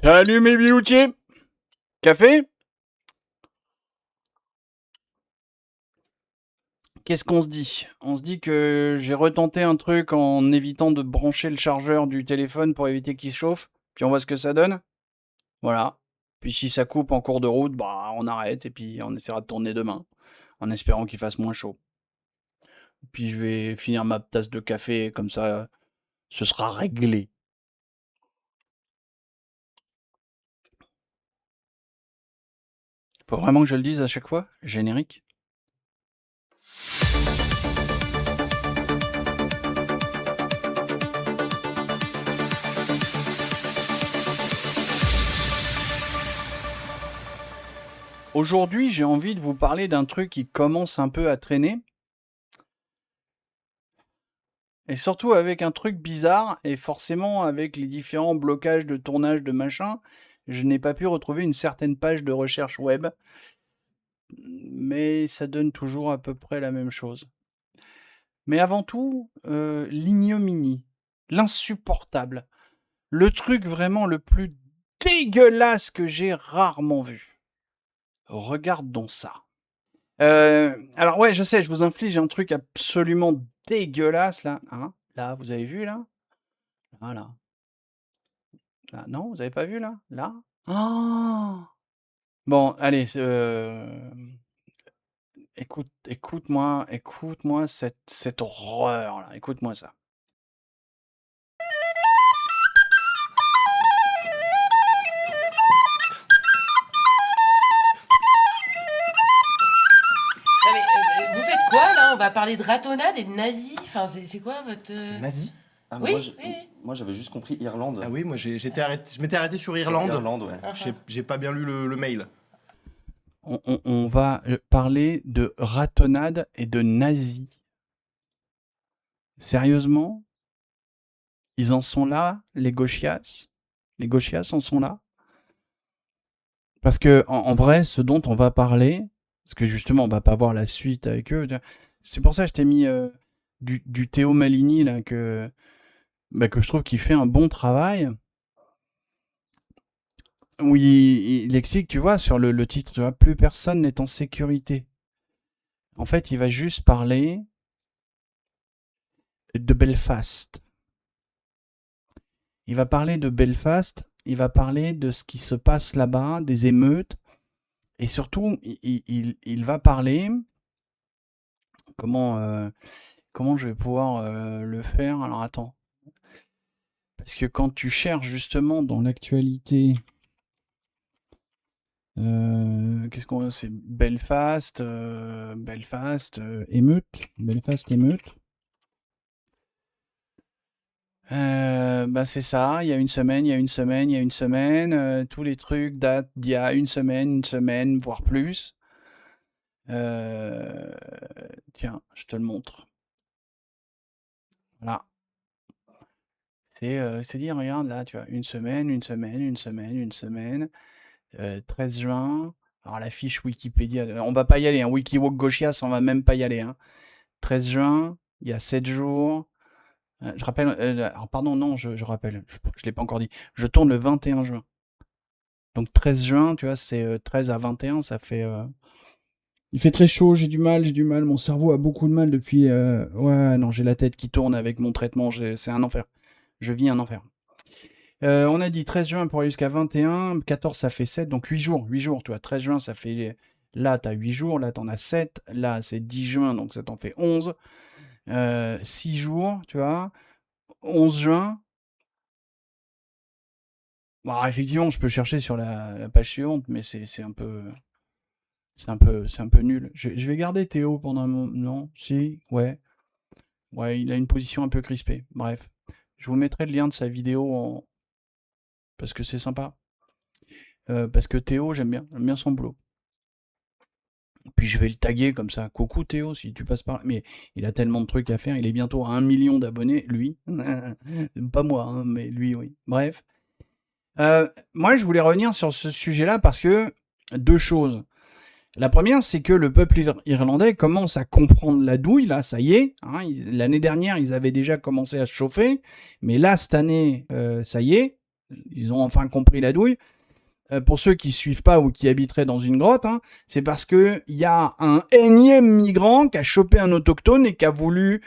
Salut mes biloutiers. Café? Qu'est-ce qu'on se dit? On se dit que j'ai retenté un truc en évitant de brancher le chargeur du téléphone pour éviter qu'il se chauffe. Puis on voit ce que ça donne. Voilà. Puis si ça coupe en cours de route, bah on arrête et puis on essaiera de tourner demain. En espérant qu'il fasse moins chaud. Puis je vais finir ma tasse de café, comme ça ce sera réglé. Faut vraiment que je le dise à chaque fois? Générique? Aujourd'hui, j'ai envie de vous parler d'un truc qui commence un peu à traîner. Et surtout avec un truc bizarre, et forcément avec les différents blocages de tournage de machin, je n'ai pas pu retrouver une certaine page de recherche web. Mais ça donne toujours à peu près la même chose. Mais avant tout, l'ignominie, l'insupportable, le truc vraiment le plus dégueulasse que j'ai rarement vu. Regardons ça. Alors ouais, je sais, je vous inflige un truc absolument dégueulasse là. Hein, là, vous avez vu là? Voilà. Là, non, vous avez pas vu là? Là? Oh! Bon, allez, écoute-moi cette horreur là. Écoute-moi ça. Non mais vous faites quoi là? On va parler de ratonnade et de nazis. Enfin, c'est quoi votre. Nazi? Ah, Oui, mais moi j'avais juste compris Irlande. Ah oui, moi je m'étais arrêté sur Irlande. Irlande, ouais. J'ai pas bien lu le mail. On va parler de ratonnade et de nazis. Sérieusement? Ils en sont là, les gauchias? Les gauchias en sont là? Parce que en vrai, ce dont on va parler, parce que justement, on va pas voir la suite avec eux. C'est pour ça que je t'ai mis du Théo Malini là que je trouve qu'il fait un bon travail. Où il explique, tu vois, sur le titre, tu vois, plus personne n'est en sécurité. En fait, il va juste parler de Belfast. Il va parler de Belfast, il va parler de ce qui se passe là-bas, des émeutes, et surtout, il va parler, comment je vais pouvoir le faire? Alors attends. Parce que quand tu cherches justement dans l'actualité, qu'est-ce qu'on c'est Belfast, émeute, Belfast émeute. C'est ça, il y a une semaine, tous les trucs datent d'il y a une semaine, voire plus. Tiens, je te le montre. Voilà. C'est dire, regarde là, tu vois, une semaine, 13 juin. Alors la fiche Wikipédia, on va pas y aller, hein. Wikiwalk Gauchias, on va même pas y aller. Hein. 13 juin, il y a 7 jours. Je rappelle, alors pardon, non, je rappelle, je l'ai pas encore dit. Je tourne le 21 juin. Donc 13 juin, tu vois, c'est 13 à 21, ça fait... Il fait très chaud, j'ai du mal, mon cerveau a beaucoup de mal depuis... Ouais, non, j'ai la tête qui tourne avec mon traitement, c'est un enfer. Je vis un enfer. On a dit 13 juin pour aller jusqu'à 21, 14 ça fait 7, donc 8 jours, tu vois, 13 juin ça fait... Là, t'as 8 jours, là, t'en as 7, là, c'est 10 juin, donc ça t'en fait 11. 6 jours, tu vois, 11 juin. Bon, effectivement, je peux chercher sur la page suivante, mais c'est un peu... C'est un peu nul. Je vais garder Théo pendant un moment. Non? Si? Ouais. Ouais, il a une position un peu crispée. Bref. Je vous mettrai le lien de sa vidéo en... Parce que c'est sympa. Parce que Théo, j'aime bien son boulot. Puis je vais le taguer comme ça. Coucou Théo, si tu passes par là. Mais il a tellement de trucs à faire. Il est bientôt à 1 million d'abonnés, lui. Pas moi, hein, mais lui, oui. Bref. Moi, je voulais revenir sur ce sujet-là parce que... Deux choses. La première, c'est que le peuple irlandais commence à comprendre la douille, là, ça y est. Hein, l'année dernière, ils avaient déjà commencé à se chauffer, mais là, cette année, ça y est. Ils ont enfin compris la douille. Pour ceux qui suivent pas ou qui habiteraient dans une grotte, hein, c'est parce que il y a un énième migrant qui a chopé un autochtone et qui a voulu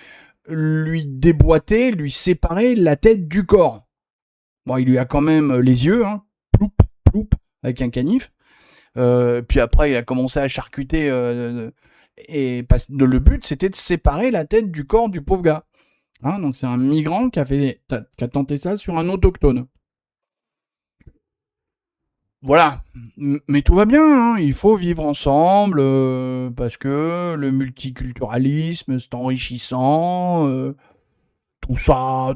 lui déboîter, lui séparer la tête du corps. Bon, il lui a quand même les yeux, hein, ploup, ploup, avec un canif. Puis après, il a commencé à charcuter. Et le but, c'était de séparer la tête du corps du pauvre gars. Hein, donc c'est un migrant qui a tenté ça sur un autochtone. Voilà, mais tout va bien, hein. Il faut vivre ensemble parce que le multiculturalisme, c'est enrichissant, tout ça.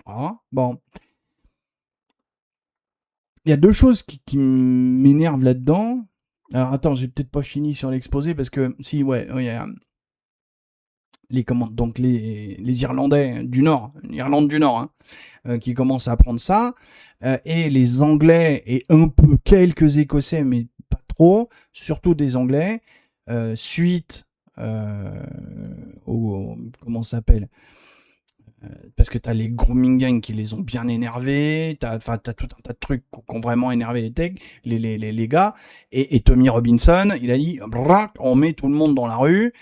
Ah, bon. Il y a deux choses qui m'énervent là-dedans. Alors attends, j'ai peut-être pas fini sur l'exposé parce que si, ouais, il y a donc les Irlandais du Nord, l'Irlande du Nord, hein, qui commencent à apprendre ça, et les Anglais et un peu quelques Écossais, mais pas trop, surtout des Anglais, suite au comment ça s'appelle, parce que t'as les grooming gangs qui les ont bien énervés, t'as tout un tas de trucs qui ont vraiment énervé les techs, les gars, et Tommy Robinson, il a dit, on met tout le monde dans la rue,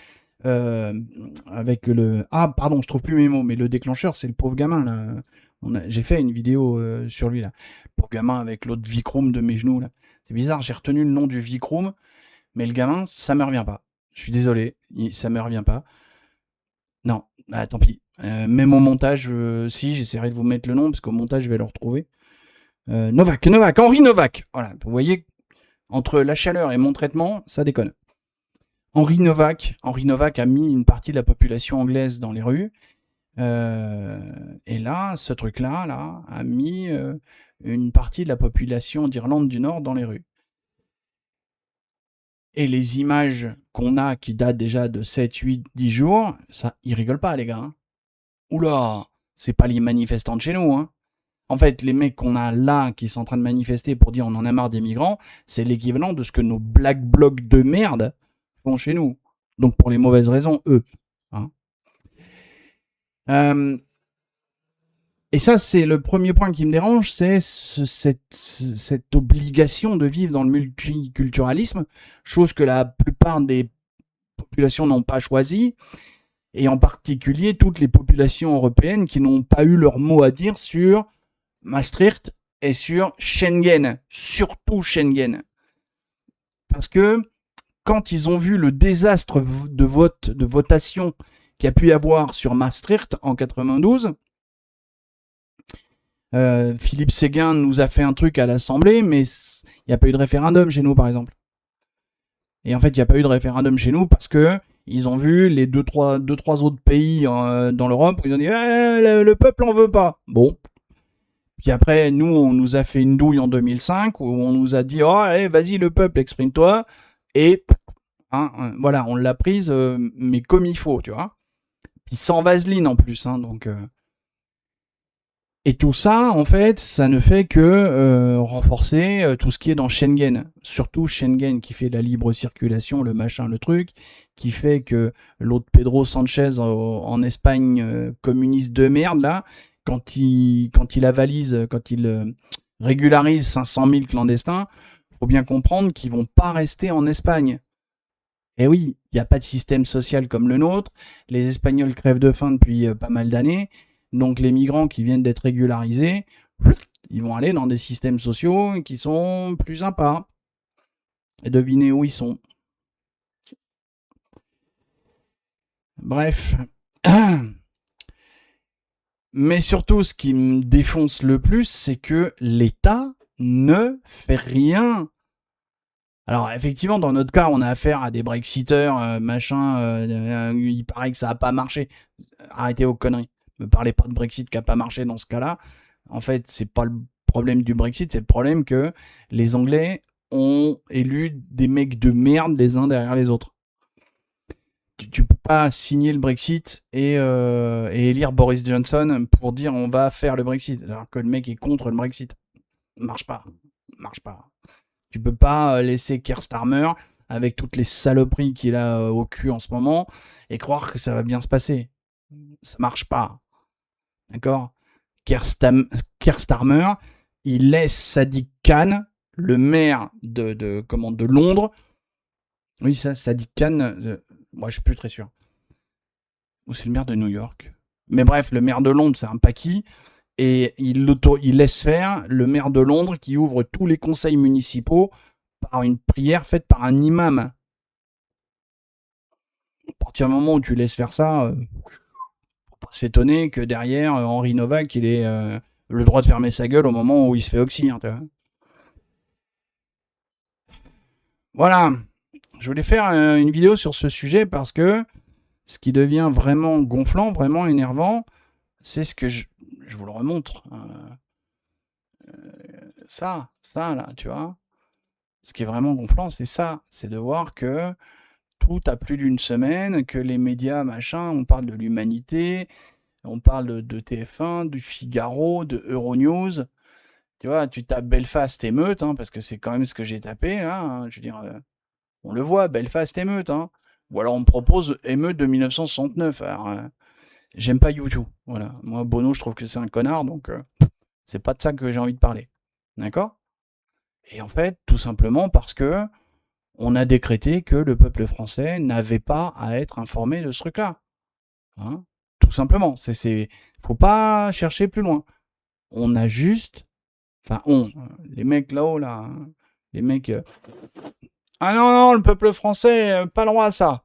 avec le... Ah, pardon, je trouve plus mes mots, mais le déclencheur, c'est le pauvre gamin, là. J'ai fait une vidéo sur lui, là. Le pauvre gamin avec l'autre Vikrum de mes genoux, là. C'est bizarre, j'ai retenu le nom du Vikrum, mais le gamin, ça me revient pas. Je suis désolé, ça me revient pas. Non, bah, tant pis. Même au montage, si, j'essaierai de vous mettre le nom, parce qu'au montage, je vais le retrouver. Henri Novak. Voilà, vous voyez, entre la chaleur et mon traitement, ça déconne. Henri Novak a mis une partie de la population anglaise dans les rues. Et là, ce truc-là, là, a mis une partie de la population d'Irlande du Nord dans les rues. Et les images qu'on a, qui datent déjà de 7, 8, 10 jours, ça, ils rigolent pas, les gars. Hein. Oula, c'est pas les manifestants de chez nous. Hein. En fait, les mecs qu'on a là, qui sont en train de manifester pour dire on en a marre des migrants, c'est l'équivalent de ce que nos black blocs de merde font chez nous. Donc pour les mauvaises raisons, eux. Hein. Et ça, c'est le premier point qui me dérange, c'est cette obligation de vivre dans le multiculturalisme, chose que la plupart des populations n'ont pas choisie, et en particulier toutes les populations européennes qui n'ont pas eu leur mot à dire sur Maastricht et sur Schengen, surtout Schengen. Parce que quand ils ont vu le désastre de votation qu'il y a pu y avoir sur Maastricht en 92, Philippe Séguin nous a fait un truc à l'Assemblée, mais il n'y a pas eu de référendum chez nous, par exemple. Et en fait, il n'y a pas eu de référendum chez nous parce que ils ont vu les deux, trois autres pays dans l'Europe où ils ont dit le peuple en veut pas. Bon. Puis après, nous, on nous a fait une douille en 2005 où on nous a dit allez, vas-y, le peuple, exprime-toi. Et voilà, on l'a prise, mais comme il faut, tu vois. Puis sans vaseline en plus, hein, donc. Et tout ça, en fait, ça ne fait que renforcer tout ce qui est dans Schengen. Surtout Schengen qui fait la libre circulation, le machin, le truc, qui fait que l'autre Pedro Sanchez en Espagne, communiste de merde, là, quand il régularise 500 000 clandestins, faut bien comprendre qu'ils vont pas rester en Espagne. Et oui, il n'y a pas de système social comme le nôtre. Les Espagnols crèvent de faim depuis pas mal d'années. Donc les migrants qui viennent d'être régularisés, ils vont aller dans des systèmes sociaux qui sont plus sympas. Et devinez où ils sont. Bref. Mais surtout, ce qui me défonce le plus, c'est que l'État ne fait rien. Alors effectivement, dans notre cas, on a affaire à des Brexiteurs, machin, il paraît que ça n'a pas marché. Arrêtez vos conneries. Me parlez pas de Brexit qui n'a pas marché dans ce cas-là. En fait, c'est pas le problème du Brexit, c'est le problème que les Anglais ont élu des mecs de merde les uns derrière les autres. Tu peux pas signer le Brexit et élire Boris Johnson pour dire on va faire le Brexit, alors que le mec est contre le Brexit. Marche pas. Tu peux pas laisser Keir Starmer avec toutes les saloperies qu'il a au cul en ce moment et croire que ça va bien se passer. Ça marche pas. D'accord ? Keir Keir Starmer, il laisse Sadiq Khan, le maire de Londres. Oui, ça, Sadiq Khan, moi je suis plus très sûr. Ou c'est le maire de New York. Mais bref, le maire de Londres, c'est un paquis. Et il laisse faire le maire de Londres qui ouvre tous les conseils municipaux par une prière faite par un imam. À partir du moment où tu laisses faire ça, faut pas s'étonner que derrière, Henri Novak, il ait le droit de fermer sa gueule au moment où il se fait oxy. Hein, tu vois. Voilà. Je voulais faire une vidéo sur ce sujet parce que ce qui devient vraiment gonflant, vraiment énervant, c'est ce que je vous le remontre. Ça là, tu vois. Ce qui est vraiment gonflant, c'est ça. C'est de voir que tout a plus d'une semaine, que les médias, machin, on parle de l'humanité, on parle de TF1, du Figaro, de Euronews. Tu vois, tu tapes Belfast émeute, hein, parce que c'est quand même ce que j'ai tapé. Hein, je veux dire, on le voit, Belfast émeute. Hein. Ou alors on me propose émeute de 1969. Alors, j'aime pas YouTube. Voilà. Moi, Bono, je trouve que c'est un connard, donc c'est pas de ça que j'ai envie de parler. D'accord ? Et en fait, tout simplement parce que on a décrété que le peuple français n'avait pas à être informé de ce truc-là. Hein, tout simplement. Faut pas chercher plus loin. On a juste... Enfin, les mecs là-haut, là... Les mecs... Ah non, le peuple français, pas le droit à ça.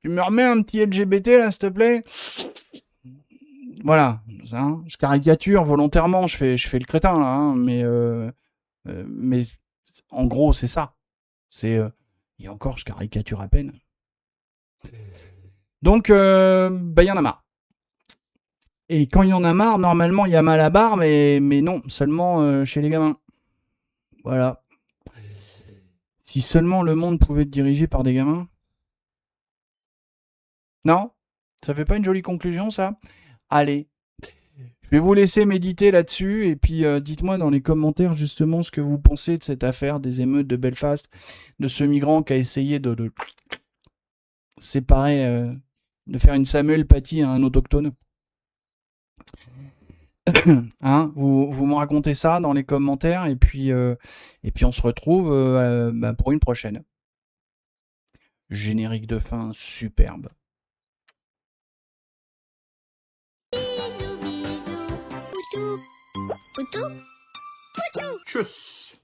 Tu me remets un petit LGBT, là, s'il te plaît ? Voilà. Hein, je caricature volontairement, je fais le crétin, là. Hein, mais en gros, c'est ça. Et encore, je caricature à peine. Donc, il y en a marre. Et quand il y en a marre, normalement, il y a mal à barre, mais non, seulement chez les gamins. Voilà. Si seulement le monde pouvait être dirigé par des gamins. Non ? Ça fait pas une jolie conclusion, ça ? Allez. Je vais vous laisser méditer là-dessus, et puis dites-moi dans les commentaires justement ce que vous pensez de cette affaire des émeutes de Belfast, de ce migrant qui a essayé de séparer, de faire une Samuel Paty à un autochtone. Hein, vous me racontez ça dans les commentaires, et puis on se retrouve pour une prochaine. Générique de fin superbe. Bisous, bisous. Poutou. Poutou. Poutou. Tchuss.